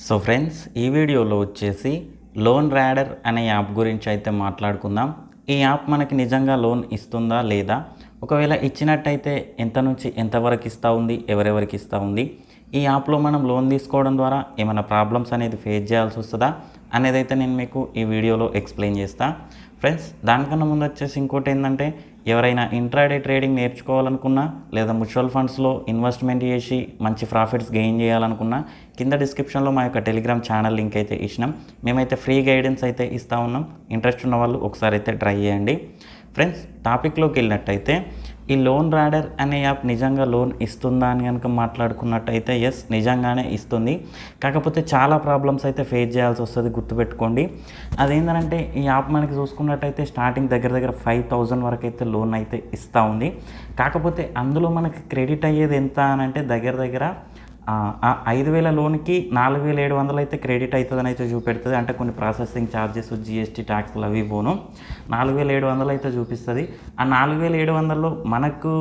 So friends, ఈ వీడియోలో వచ్చేసి లోన్ ర్యాడర్ అనే యాప్ గురించి అయితే మాట్లాడుకుందాం. ఈ యాప్ మనకి నిజంగా లోన్ ఇస్తుందా లేదా, ఒకవేళ ఇచ్చినట్టయితే ఎంత నుంచి ఎంతవరకు ఇస్తూ ఉంది, ఎవరెవరికి ఇస్తూ ఉంది, ఈ యాప్లో మనం లోన్ తీసుకోవడం ద్వారా ఏమైనా ప్రాబ్లమ్స్ అనేది ఫేస్ చేయాల్సి వస్తుందా అనేది అయితే నేను మీకు ఈ వీడియోలో ఎక్స్ప్లెయిన్ చేస్తాను. ఫ్రెండ్స్, దానికన్నా ముందు వచ్చేసి ఇంకోటి ఏంటంటే, ఎవరైనా ఇంట్రాడే ట్రేడింగ్ నేర్చుకోవాలనుకున్నా లేదా మ్యూచువల్ ఫండ్స్లో ఇన్వెస్ట్మెంట్ చేసి మంచి ప్రాఫిట్స్ గెయిన్ చేయాలనుకున్నా కింద డిస్క్రిప్షన్లో మా యొక్క టెలిగ్రామ్ ఛానల్ లింక్ అయితే ఇచ్చినాం. మేమైతే ఫ్రీ గైడెన్స్ అయితే ఇస్తూ ఉన్నాం. ఇంట్రెస్ట్ ఉన్న వాళ్ళు ఒకసారి అయితే ట్రై చేయండి. ఫ్రెండ్స్, టాపిక్లోకి వెళ్ళినట్టయితే, ఈ లోన్ ర్యాడర్ అనే యాప్ నిజంగా లోన్ ఇస్తుందా అని కనుక మాట్లాడుకున్నట్టయితే ఎస్, నిజంగానే ఇస్తుంది. కాకపోతే చాలా ప్రాబ్లమ్స్ అయితే ఫేస్ చేయాల్సి వస్తుంది, గుర్తుపెట్టుకోండి. అదేంటంటే, ఈ యాప్ మనకి చూసుకున్నట్టయితే స్టార్టింగ్ దగ్గర 5,000 వరకు అయితే లోన్ అయితే ఇస్తూ ఉంది. కాకపోతే అందులో మనకి క్రెడిట్ అయ్యేది ఎంత అని అంటే దగ్గర 5,000 లోన్కి 4,700 అయితే క్రెడిట్ అవుతుందని అయితే చూపెడుతుంది. అంటే కొన్ని ప్రాసెసింగ్ ఛార్జెస్, జిఎస్టీ, ట్యాక్స్లు అవి పోను 4,700 అయితే చూపిస్తుంది. ఆ 4,700లో మనకు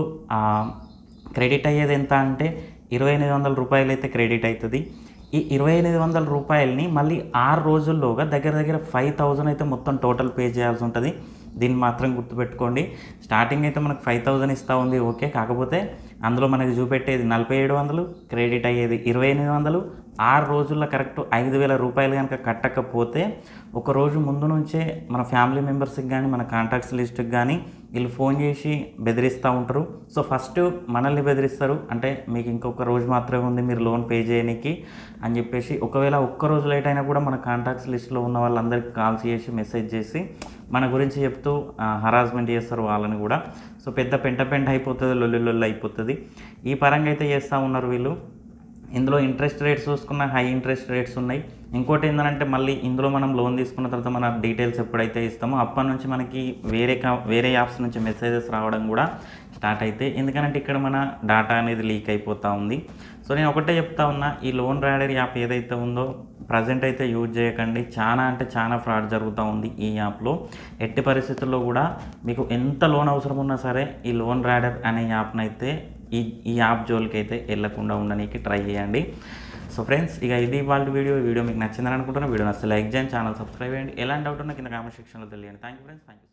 క్రెడిట్ అయ్యేది ఎంత అంటే 2,800 రూపాయలు అయితే క్రెడిట్ అవుతుంది. ఈ 2,800 రూపాయలని మళ్ళీ 6 రోజుల్లోగా దగ్గర 5,000 అయితే మొత్తం టోటల్ పే చేయాల్సి ఉంటుంది. దీన్ని మాత్రం గుర్తుపెట్టుకోండి. స్టార్టింగ్ అయితే మనకు 5,000 ఇస్తూ ఉంది, ఓకే. కాకపోతే అందులో మనకి చూపెట్టేది 4,700, క్రెడిట్ అయ్యేది 2,800. 6 రోజుల్లో కరెక్ట్ 5,000 రూపాయలు కనుక కట్టకపోతే ఒక రోజు ముందు నుంచే మన ఫ్యామిలీ మెంబర్స్కి కానీ మన కాంటాక్ట్స్ లిస్ట్కి కానీ వీళ్ళు ఫోన్ చేసి బెదిరిస్తూ ఉంటారు. సో ఫస్ట్ మనల్ని బెదిరిస్తారు, అంటే మీకు ఇంకొక రోజు మాత్రమే ఉంది మీరు లోన్ పే చేయడానికి అని చెప్పేసి. ఒకవేళ ఒక్కరోజు లేట్ అయినా కూడా మన కాంటాక్ట్స్ లిస్ట్లో ఉన్న వాళ్ళందరికీ కాల్స్ చేసి మెసేజ్ చేసి మన గురించి చెప్తూ హరాస్మెంట్ చేస్తారు వాళ్ళని కూడా. సో పెద్ద పెంట అయిపోతుంది, లొల్లి అయిపోతుంది. ఈ పరంగా అయితే చేస్తూ ఉన్నారు వీళ్ళు. ఇందులో ఇంట్రెస్ట్ రేట్స్ చూసుకున్న హై ఇంట్రెస్ట్ రేట్స్ ఉన్నాయి. ఇంకోటి ఏంటంటే, మళ్ళీ ఇందులో మనం లోన్ తీసుకున్న తర్వాత మన డీటెయిల్స్ ఎప్పుడైతే ఇస్తామో అప్పటి నుంచి మనకి వేరే యాప్స్ నుంచి మెసేజెస్ రావడం కూడా స్టార్ట్ అవుతాయి. ఎందుకంటే ఇక్కడ మన డేటా అనేది లీక్ అయిపోతూ ఉంది. సో నేను ఒకటే చెప్తా ఉన్నా, ఈ లోన్ ర్యాడర్ యాప్ ఏదైతే ఉందో ప్రజెంట్ అయితే యూజ్ చేయకండి. చాలా ఫ్రాడ్ జరుగుతూ ఉంది ఈ యాప్లో. ఎట్టి పరిస్థితుల్లో కూడా మీకు ఎంత లోన్ అవసరం ఉన్నా సరే ఈ లోన్ ర్యాడర్ అనే యాప్ని అయితే ఈ యాప్ జోలికి అయితే వెళ్ళకుండా ఉండడానికి ట్రై చేయండి. సో ఫ్రెండ్స్, ఇక ఇది వాళ్ళ వీడియో మీకు నచ్చిందని అనుకుంటున్నాను. వీడియో నచ్చితే లైక్ చేయండి, ఛానల్ సబ్స్క్రైబ్ చేయండి. ఎలాంటి డౌట్ ఉన్నా కింద కామెంట్ సెక్షన్లో తెలియండి. Thank you friends, thank you.